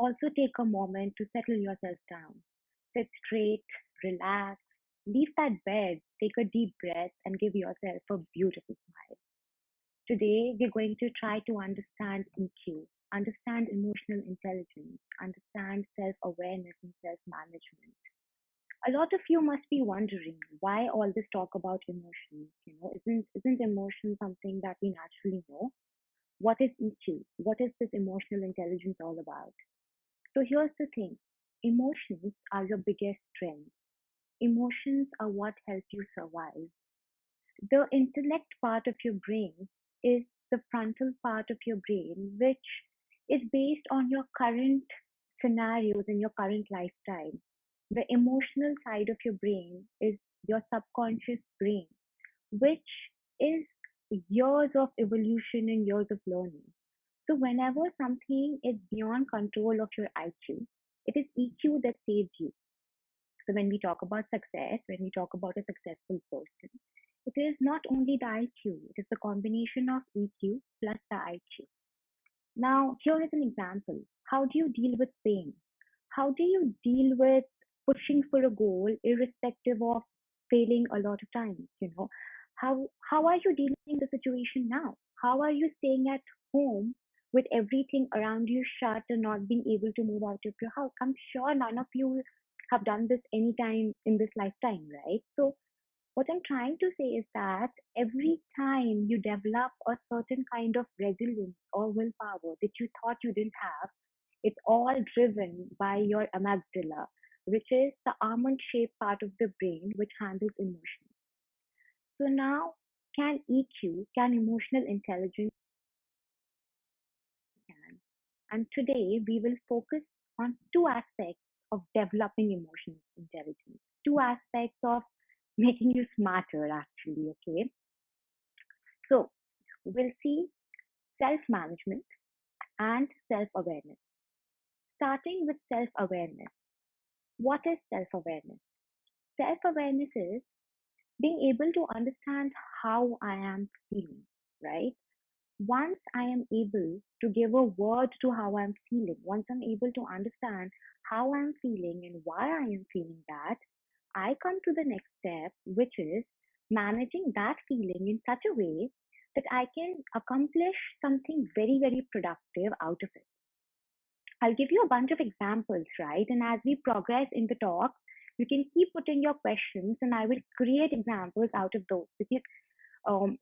also take a moment to settle yourself down. Sit straight, relax, leave that bed, take a deep breath, and give yourself a beautiful smile. Today, we're going to try to understand EQ, understand emotional intelligence, understand self awareness and self management. A lot of you must be wondering why all this talk about emotions. Isn't emotion something that we naturally know? What is EQ? What is this emotional intelligence all about? So here's the thing. Emotions are your biggest strength. Emotions are what help you survive. The intellect part of your brain is the frontal part of your brain, which is based on your current scenarios and your current lifestyle. The emotional side of your brain is your subconscious brain, which is years of evolution and years of learning. So, whenever something is beyond control of your IQ, it is EQ that saves you. So when we talk about success, when we talk about a successful person, it is not only the IQ, it is the combination of EQ plus the IQ. Now, here is an example. How do you deal with pain? How do you deal with pushing for a goal irrespective of failing a lot of times? How are you dealing the situation now? How are you staying at home with everything around you shut and not being able to move out of your house? I'm sure none of you have done this anytime in this lifetime, right? So what I'm trying to say is that every time you develop a certain kind of resilience or willpower that you thought you didn't have, it's all driven by your amygdala, which is the almond shaped part of the brain which handles emotions. So now, can EQ, can emotional intelligence, can. And today we will focus on two aspects of developing emotional intelligence, two aspects of making you smarter, actually, okay? So we'll see self management and self awareness. Starting with self awareness. What is self awareness? Self awareness is being able to understand how I am feeling, right? Once I am able to give a word to how I'm feeling, once I'm able to understand how I'm feeling and why I am feeling that, I come to the next step, which is managing that feeling in such a way that I can accomplish something very, very productive out of it. I'll give you a bunch of examples, right? And as we progress in the talk, you can keep putting your questions and I will create examples out of those. Because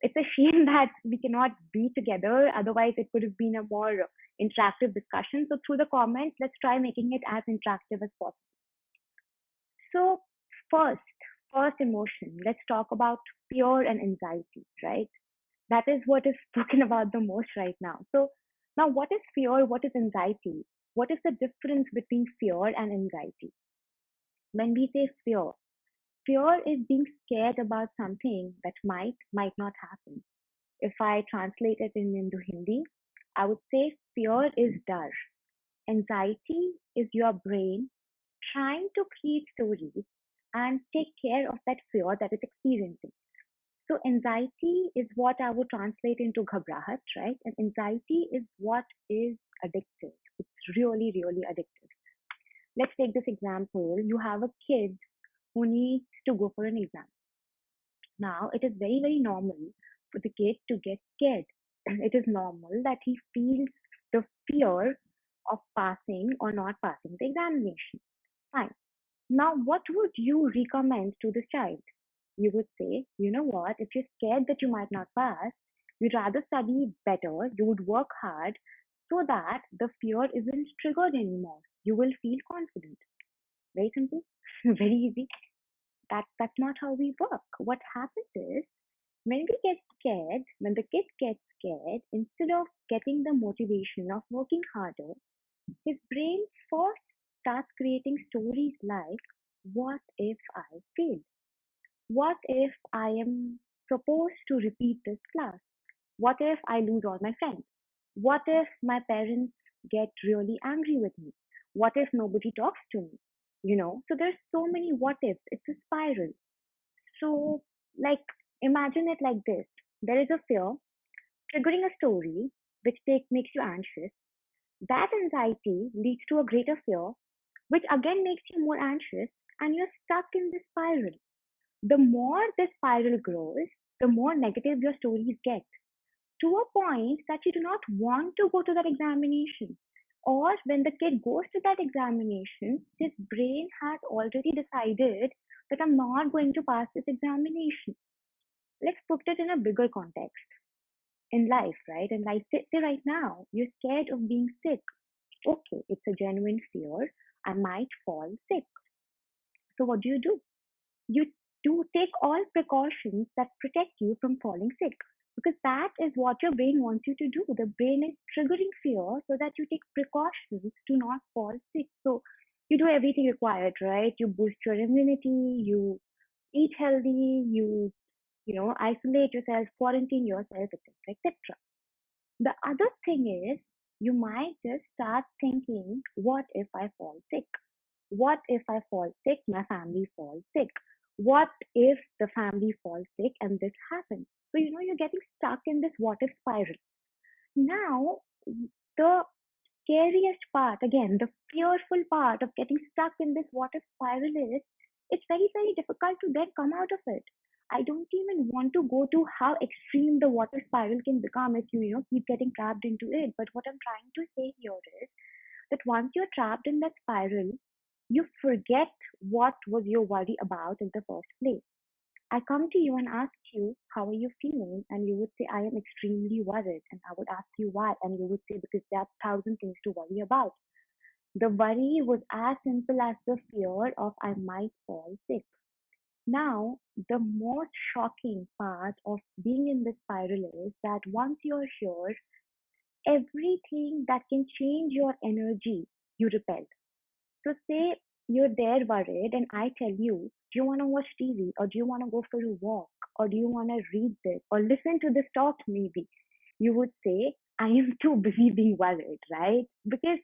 it's a shame that we cannot be together. Otherwise, it could have been a more interactive discussion. So through the comments, let's try making it as interactive as possible. So first, first emotion, let's talk about fear and anxiety, right? That is what is spoken about the most right now. So now what is fear? What is anxiety? What is the difference between fear and anxiety? When we say fear, fear is being scared about something that might not happen. If I translate it into Hindi, I would say fear is dar. Anxiety is your brain trying to create stories and take care of that fear that it's experiencing. So anxiety is what I would translate into ghabrahat, right? And anxiety is what is addictive. It's really, really addictive. Let's take this example. You have a kid who needs to go for an exam. Now, it is very, very normal for the kid to get scared. It is normal that he feels the fear of passing or not passing the examination. Fine. Now, what would you recommend to the child? You would say, you know what, if you're scared that you might not pass, you'd rather study better, you would work hard so that the fear isn't triggered anymore. You will feel confident. Very simple, very easy. That's not how we work. What happens is when we get scared, when the kid gets scared, instead of getting the motivation of working harder, his brain first starts creating stories like, what if I fail? What if I am supposed to repeat this class? What if I lose all my friends? What if my parents get really angry with me? What if nobody talks to me? So there's so many what ifs. It's a spiral. So, like, imagine it like this. There is a fear triggering a story which makes you anxious. That anxiety leads to a greater fear, which again makes you more anxious, and you're stuck in this spiral. The more this spiral grows, the more negative your stories get, to a point that you do not want to go to that examination. Or when the kid goes to that examination, his brain has already decided that I'm not going to pass this examination. Let's put it in a bigger context in life, right? In life, say right now, you're scared of being sick. Okay, it's a genuine fear. I might fall sick. So what do? You do take all precautions that protect you from falling sick, because that is what your brain wants you to do. The brain is triggering fear so that you take precautions to not fall sick. So you do everything required, right? You boost your immunity, you eat healthy, you isolate yourself, quarantine yourself, etc., etc. The other thing is, you might just start thinking, what if I fall sick? What if I fall sick, my family falls sick? What if the family falls sick and this happens? So, you're getting stuck in this what if spiral. Now, the scariest part, again, the fearful part of getting stuck in this what if spiral is, it's very, very difficult to then come out of it. I don't even want to go to how extreme the what if spiral can become if you keep getting trapped into it. But what I'm trying to say here is that once you're trapped in that spiral, you forget what was your worry about in the first place. I come to you and ask you, how are you feeling? And you would say, I am extremely worried. And I would ask you why. And you would say, because there are thousand things to worry about. The worry was as simple as the fear of I might fall sick. Now, the most shocking part of being in this spiral is that once you're here, everything that can change your energy, you repel. So say you're there worried and I tell you, do you want to watch TV or do you want to go for a walk or do you want to read this or listen to this talk maybe? You would say, I am too busy being worried, right? Because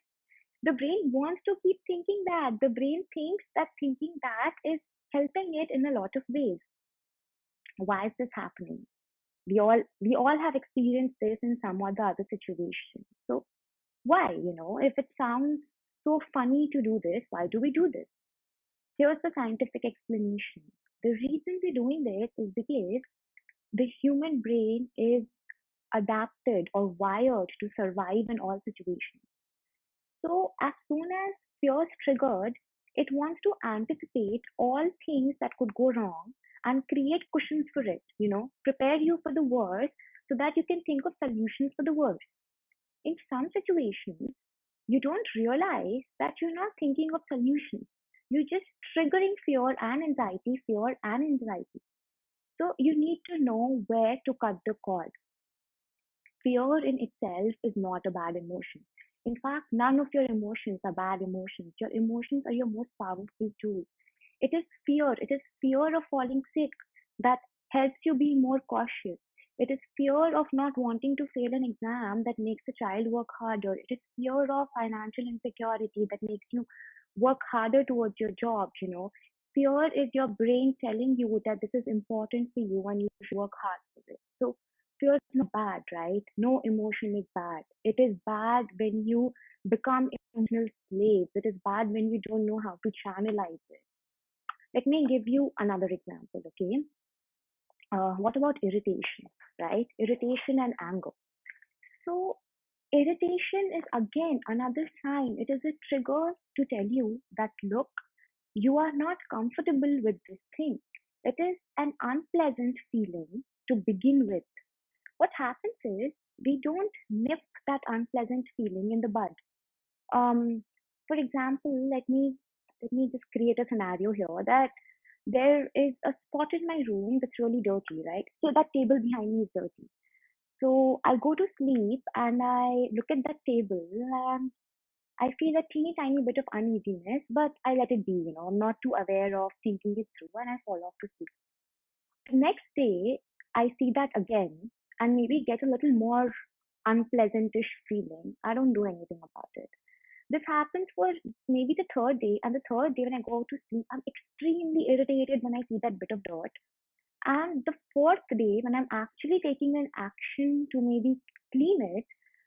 the brain wants to keep thinking that. The brain thinks that thinking that is helping it in a lot of ways. Why is this happening? We all have experienced this in some or the other situation. So why? If it sounds so funny to do this, why do we do this? Here's the scientific explanation. The reason we're doing this is because the human brain is adapted or wired to survive in all situations. So, as soon as fear is triggered, it wants to anticipate all things that could go wrong and create cushions for it, prepare you for the worst so that you can think of solutions for the worst. In some situations, you don't realize that you're not thinking of solutions. You're just triggering fear and anxiety. So you need to know where to cut the cord. Fear in itself is not a bad emotion. In fact, none of your emotions are bad emotions. Your emotions are your most powerful tool. It is fear of falling sick that helps you be more cautious. It is fear of not wanting to fail an exam that makes a child work harder. It is fear of financial insecurity that makes you work harder towards your job. Fear is your brain telling you that this is important for you and you should work hard for it. So fear is not bad, right? No emotion is bad. It is bad when you become emotional slaves. It is bad when you don't know how to channelize it. Let me give you another example, okay? What about irritation, right? Irritation and anger. So, irritation is again another sign. It is a trigger to tell you that, look, you are not comfortable with this thing. It is an unpleasant feeling to begin with. What happens is we don't nip that unpleasant feeling in the bud. Um, for example, let me just create a scenario here that there is a spot in my room that's really dirty, right? So that table behind me is dirty. So I go to sleep and I look at that table and I feel a teeny tiny bit of uneasiness, but I let it be. I'm not too aware of thinking it through and I fall off to sleep. The next day, I see that again and maybe get a little more unpleasantish feeling. I don't do anything about it. This happens for maybe the third day, and the third day when I go to sleep, I'm extremely irritated when I see that bit of dirt. And the fourth day, when I'm actually taking an action to maybe clean it,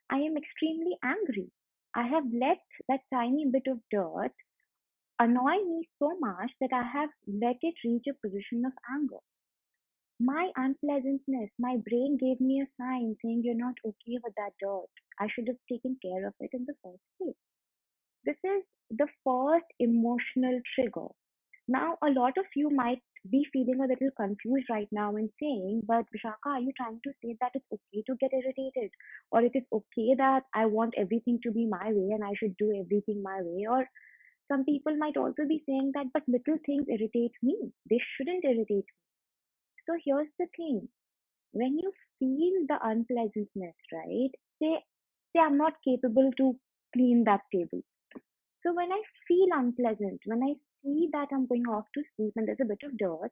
I am extremely angry. I have let that tiny bit of dirt annoy me so much that I have let it reach a position of anger. My unpleasantness, my brain gave me a sign saying you're not okay with that dirt. I should have taken care of it in the first place. This is the first emotional trigger. Now, a lot of you might be feeling a little confused right now and saying, but Vishaka, are you trying to say that it's okay to get irritated? Or it is okay that I want everything to be my way and I should do everything my way? Or some people might also be saying that, but little things irritate me. They shouldn't irritate me. So here's the thing. When you feel the unpleasantness, right? Say I'm not capable to clean that table. So when I feel unpleasant, when I see that I'm going off to sleep and there's a bit of dirt,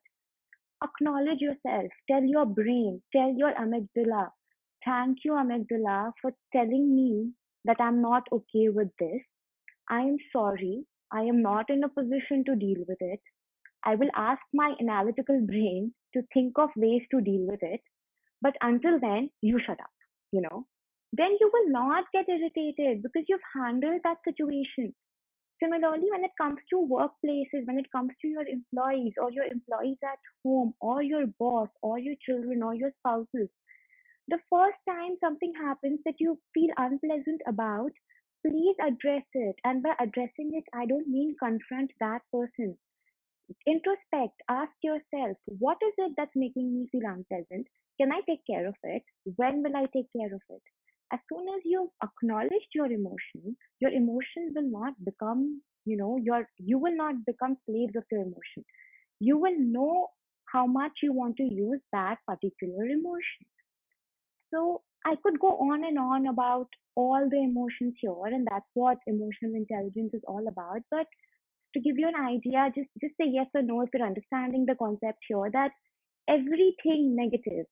acknowledge yourself. Tell your brain, tell your amygdala, thank you, amygdala, for telling me that I'm not okay with this. I am sorry. I am not in a position to deal with it. I will ask my analytical brain to think of ways to deal with it. But until then, you shut up, you know. Then you will not get irritated because you've handled that situation. Similarly, when it comes to workplaces, when it comes to your employees or your employees at home or your boss or your children or your spouses, the first time something happens that you feel unpleasant about, please address it. And by addressing it, I don't mean confront that person. Introspect, ask yourself, what is it that's making me feel unpleasant? Can I take care of it? When will I take care of it? As soon as you've acknowledged your emotion will not become, you will not become slaves of your emotion. You will know how much you want to use that particular emotion. So I could go on and on about all the emotions here, and that's what emotional intelligence is all about. But to give you an idea, just say yes or no if you're understanding the concept here that everything negative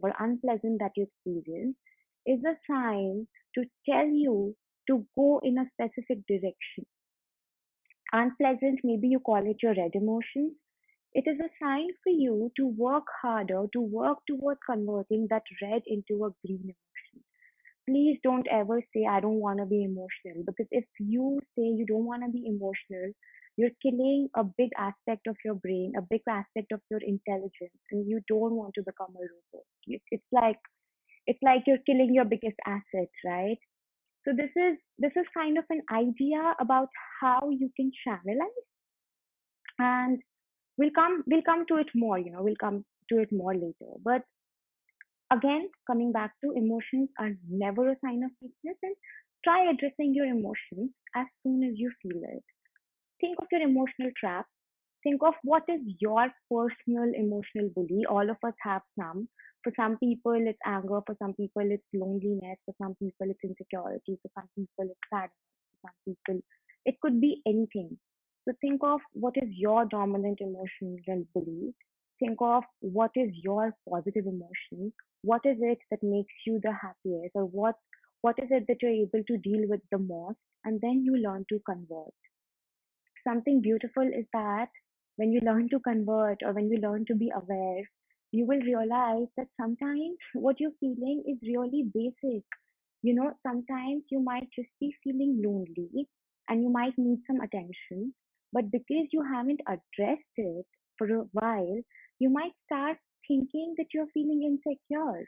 or unpleasant that you experience is a sign to tell you to go in a specific direction. Unpleasant, maybe you call it your red emotions. It is a sign for you to work harder, to work towards converting that red into a green emotion. Please don't ever say, I don't want to be emotional. Because if you say you don't want to be emotional, you're killing a big aspect of your brain, a big aspect of your intelligence, and you don't want to become a robot. It's like you're killing your biggest asset, right? So this is kind of an idea about how you can channelize, and we'll come to it more. We'll come to it more later. But again, coming back to emotions are never a sign of weakness, and try addressing your emotions as soon as you feel it. Think of your emotional trap. Think of what is your personal emotional bully. All of us have some. For some people, it's anger. For some people, it's loneliness. For some people, it's insecurity. For some people, it's sadness. For some people, it could be anything. So think of what is your dominant emotional bully. Think of what is your positive emotion. What is it that makes you the happiest, or what is it that you're able to deal with the most, and then you learn to convert. Something beautiful is that when you learn to convert or when you learn to be aware, you will realize that sometimes what you're feeling is really basic. Sometimes you might just be feeling lonely and you might need some attention, but because you haven't addressed it for a while, you might start thinking that you're feeling insecure.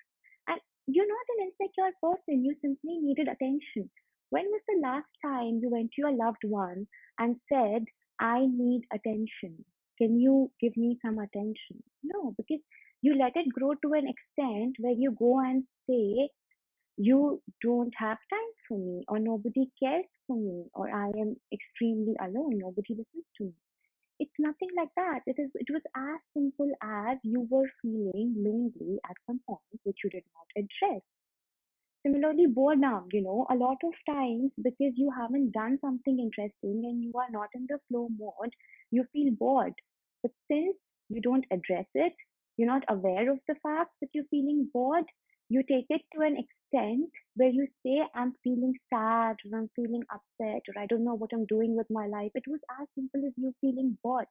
And you're not an insecure person, you simply needed attention. When was the last time you went to your loved one and said, I need attention? Can you give me some attention? No, because you let it grow to an extent where you go and say, you don't have time for me, or nobody cares for me, or I am extremely alone, nobody listens to me. It's nothing like that. It was as simple as you were feeling lonely at some point which you did not address. Similarly, boredom, a lot of times because you haven't done something interesting and you are not in the flow mode, you feel bored. But since you don't address it, you're not aware of the fact that you're feeling bored, you take it to an extent where you say, I'm feeling sad, or I'm feeling upset, or I don't know what I'm doing with my life. It was as simple as you feeling bored.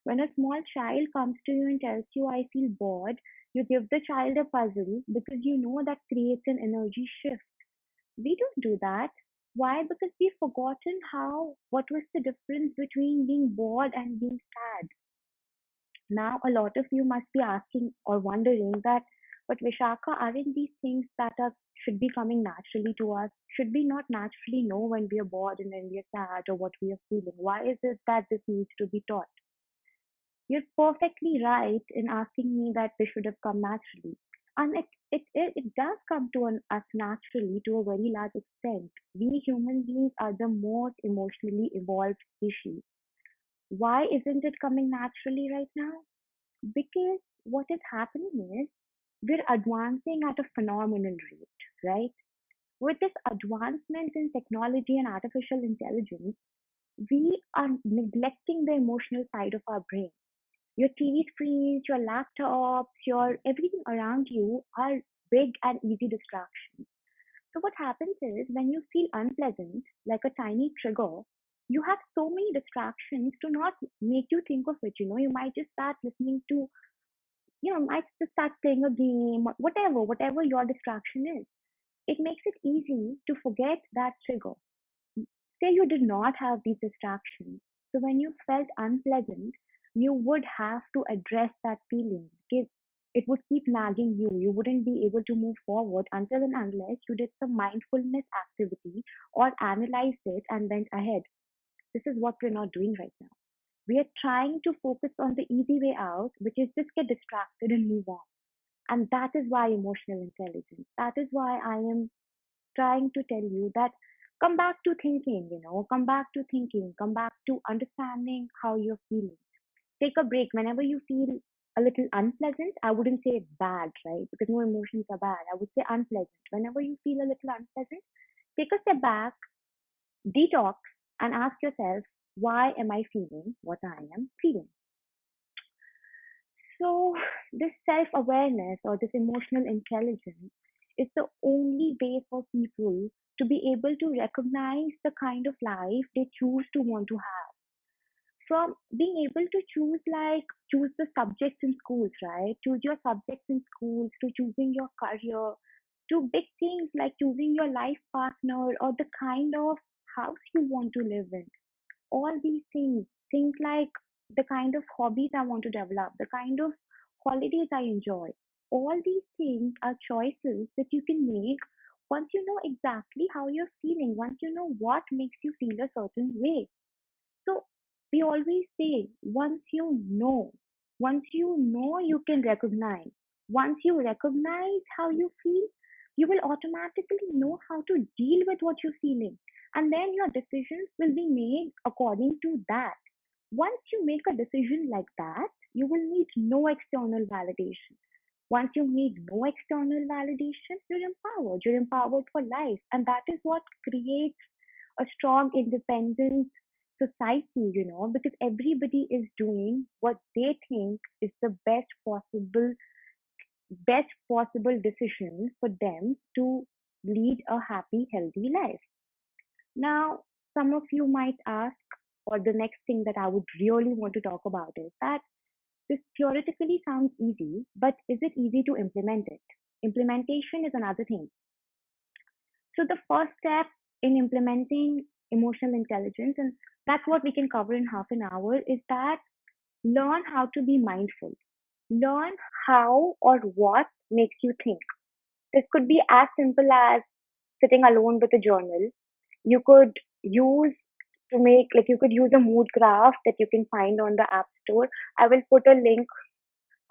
When a small child comes to you and tells you, I feel bored, you give the child a puzzle because you know that creates an energy shift. We don't do that. Why? Because we've forgotten what was the difference between being bored and being sad. Now, a lot of you must be asking or wondering that, but Vishaka, aren't these things that are should be coming naturally to us? Should we not naturally know when we are bored and when we are sad or what we are feeling? Why is it that this needs to be taught? You're perfectly right in asking me that this should have come naturally. And it does come to us naturally to a very large extent. We human beings are the most emotionally evolved species. Why isn't it coming naturally right now? Because what is happening is we're advancing at a phenomenal rate, right? With this advancement in technology and artificial intelligence, we are neglecting the emotional side of our brain. Your TV screens, your laptops, your everything around you are big and easy distractions. So what happens is when you feel unpleasant, like a tiny trigger, you have so many distractions to not make you think of it. You might just start listening to, might just start playing a game, whatever your distraction is. It makes it easy to forget that trigger. Say you did not have these distractions. So when you felt unpleasant, you would have to address that feeling because it would keep nagging you. You wouldn't be able to move forward until and unless you did some mindfulness activity or analyzed it and went ahead. This is what we're not doing right now. We are trying to focus on the easy way out, which is just get distracted and move on. And that is why emotional intelligence. That is why I am trying to tell you that come back to thinking, come back to thinking, come back to understanding how you're feeling. Take a break whenever you feel a little unpleasant. I wouldn't say bad, right? Because no emotions are bad. I would say unpleasant. Whenever you feel a little unpleasant, take a step back, detox, and ask yourself, why am I feeling what I am feeling? So, this self awareness or this emotional intelligence is the only way for people to be able to recognize the kind of life they choose to want to have. From being able to choose the subjects in schools, right? Choose your subjects in schools, to choosing your career, to big things like choosing your life partner or the kind of house you want to live in. All these things like the kind of hobbies I want to develop, the kind of holidays I enjoy, all these things are choices that you can make once you know exactly how you're feeling, once you know what makes you feel a certain way. So we always say, once you know, you can recognize. Once you recognize how you feel, you will automatically know how to deal with what you're feeling. And then your decisions will be made according to that. Once you make a decision like that, you will need no external validation. Once you need no external validation, you're empowered. You're empowered for life. And that is what creates a strong, independent society, because everybody is doing what they think is the best possible decision for them to lead a happy, healthy life. Now, some of you might ask, or the next thing that I would really want to talk about is that this theoretically sounds easy, but is it easy to implement it? Implementation is another thing. So the first step in implementing emotional intelligence, and that's what we can cover in half an hour, is that learn how to be mindful. Learn how or what makes you think. This could be as simple as sitting alone with a journal. You could use you could use a mood graph that you can find on the app store. I will put a link.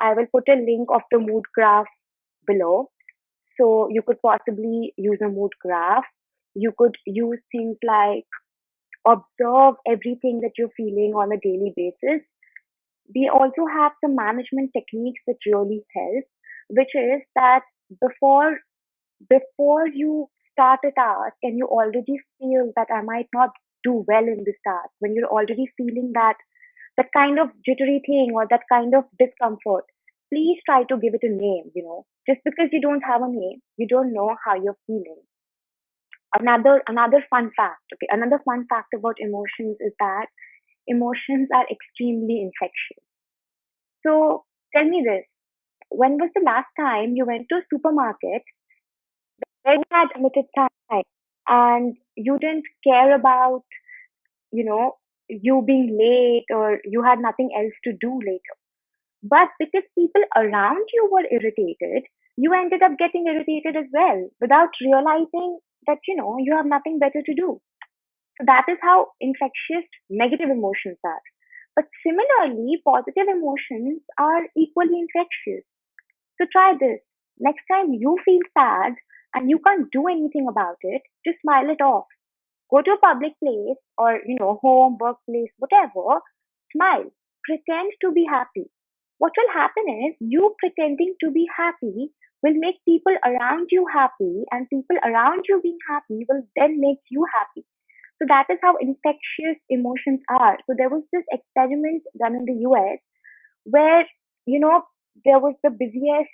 I will put a link of the mood graph below. So you could possibly use a mood graph. You could use things like observe everything that you're feeling on a daily basis. We also have some management techniques that really help, which is that before before you start a task and you already feel that I might not do well in this task, when you're already feeling that kind of jittery thing or that kind of discomfort, please try to give it a name. Just because you don't have a name, you don't know how you're feeling. Another fun fact, okay, another fun fact about emotions is that emotions are extremely infectious. So tell me this, when was the last time you went to a supermarket where you had limited time and you didn't care about, you know, you being late or you had nothing else to do later. But because people around you were irritated, you ended up getting irritated as well without realizing that, you have nothing better to do. So that is how infectious negative emotions are. But similarly, positive emotions are equally infectious. So try this. Next time you feel sad and you can't do anything about it, just smile it off. Go to a public place or, home, workplace, whatever, smile. Pretend to be happy. What will happen is you pretending to be happy will make people around you happy, and people around you being happy will then make you happy. So that is how infectious emotions are. So there was this experiment done in the US where, you know, there was the busiest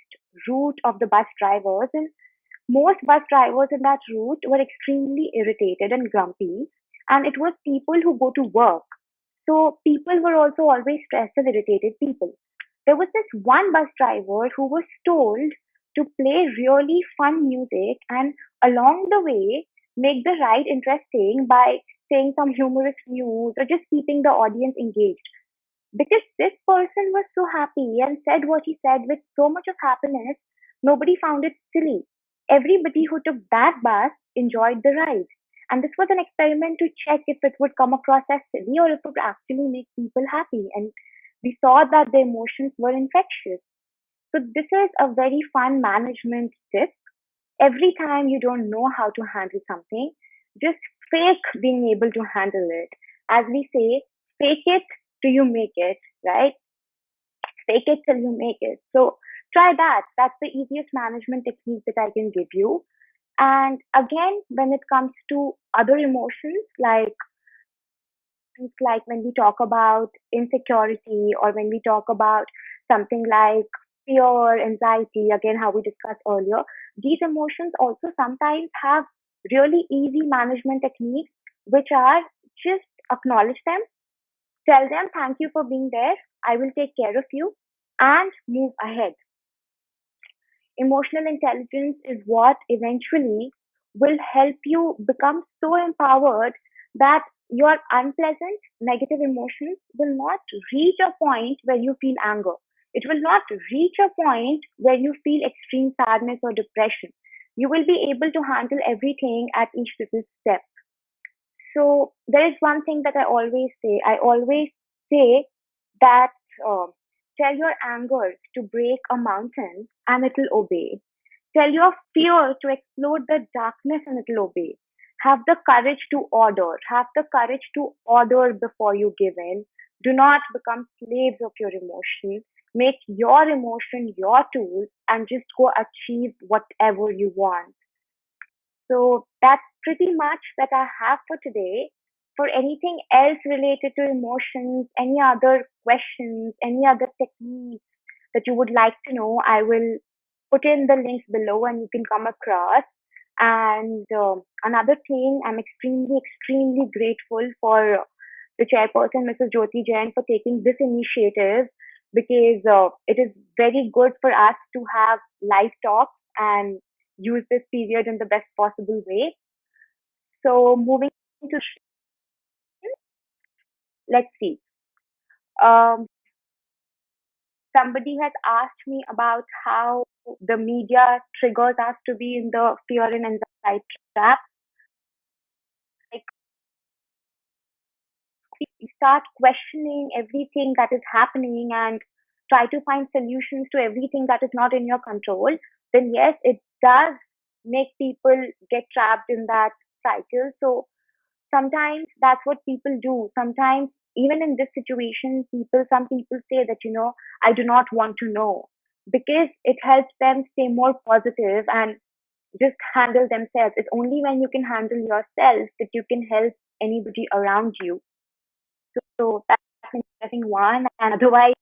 route of the bus drivers, and most bus drivers in that route were extremely irritated and grumpy, and it was people who go to work. So people were also always stressed and irritated people. There was this one bus driver who was told to play really fun music and along the way make the ride interesting by saying some humorous news or just keeping the audience engaged. Because this person was so happy and said what he said with so much of happiness, nobody found it silly. Everybody who took that bus enjoyed the ride. And this was an experiment to check if it would come across as silly or if it would actually make people happy. And we saw that the emotions were infectious. So, this is a very fun management tip. Every time you don't know how to handle something, just fake being able to handle it. As we say, fake it till you make it, right? Fake it till you make it. So try that. That's the easiest management technique that I can give you. And again, when it comes to other emotions, like when we talk about insecurity or when we talk about something like fear, anxiety, again, how we discussed earlier, these emotions also sometimes have really easy management techniques, which are just acknowledge them, tell them thank you for being there, I will take care of you, and move ahead. Emotional intelligence is what eventually will help you become so empowered that your unpleasant negative emotions will not reach a point where you feel anger. It will not reach a point where you feel extreme sadness or depression. You will be able to handle everything at each little step. So there is one thing that I always say. I always say that uh, tell your anger to break a mountain and it'll obey. Tell your fear to explode the darkness and it'll obey. Have the courage to order. Have the courage to order before you give in. Do not become slaves of your emotion. Make your emotion your tool and just go achieve whatever you want. So that's pretty much that I have for today. For anything else related to emotions, any other questions, any other techniques that you would like to know, I will put in the links below and you can come across. And another thing, I'm extremely grateful for the chairperson, Mrs. Jyoti Jain, for taking this initiative because it is very good for us to have live talks and use this period in the best possible way. So moving to, let's see. Um, Somebody has asked me about how the media triggers us to be in the fear and anxiety trap. Like we start questioning everything that is happening and try to find solutions to everything that is not in your control, then yes, it does make people get trapped in that cycle. So sometimes that's what people do. Sometimes, even in this situation, some people say that, I do not want to know because it helps them stay more positive and just handle themselves. It's only when you can handle yourself that you can help anybody around you. So that's an interesting one. And otherwise,